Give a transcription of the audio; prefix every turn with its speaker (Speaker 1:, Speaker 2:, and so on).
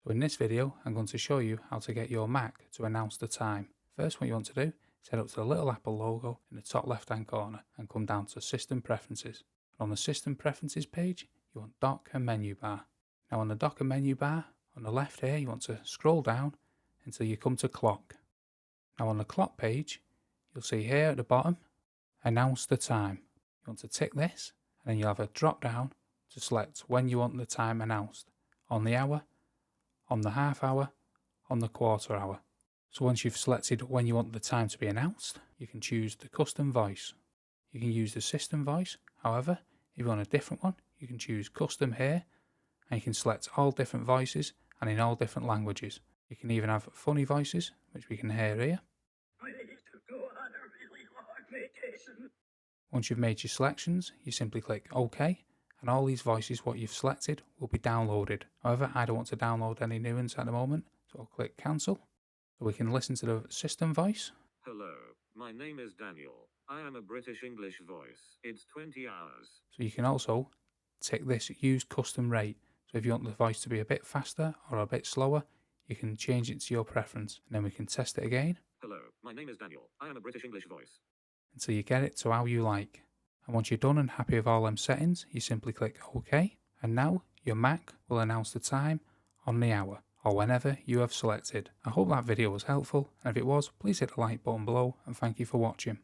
Speaker 1: So in this video, I'm going to show you how to get your Mac to announce the time. First, what you want to do is head up to the little Apple logo in the top left hand corner and come down to System Preferences. And on the System Preferences page, you want Dock and Menu Bar. Now on the Dock and Menu Bar, on the left here, you want to scroll down until you come to Clock. Now on the Clock page, you'll see here at the bottom, Announce the Time. You want to tick this, and then you'll have a drop down to select when you want the time announced, on the hour, on the half hour, on the quarter hour. So once you've selected when you want the time to be announced, you can choose the custom voice. You can use the system voice. However, if you want a different one, you can choose custom here, and you can select all different voices and in all different languages. You can even have funny voices, which we can hear here.
Speaker 2: I need to go on a really long vacation.
Speaker 1: Once you've made your selections, you simply click OK, and all these voices what you've selected will be downloaded. However, I don't want to download any new ones at the moment, so I'll click cancel. So we can listen to the system voice.
Speaker 3: Hello, my name is Daniel. I am a British English voice. It's 20 hours.
Speaker 1: So you can also tick this use custom rate. So if you want the voice to be a bit faster or a bit slower, you can change it to your preference, and then we can test it again.
Speaker 3: Hello, my name is Daniel. I am a British English voice.
Speaker 1: Until you get it to how you like. And once you're done and happy with all them settings, you simply click OK, and now your Mac will announce the time on the hour, or whenever you have selected. I hope that video was helpful, and if it was, please hit the like button below, and thank you for watching.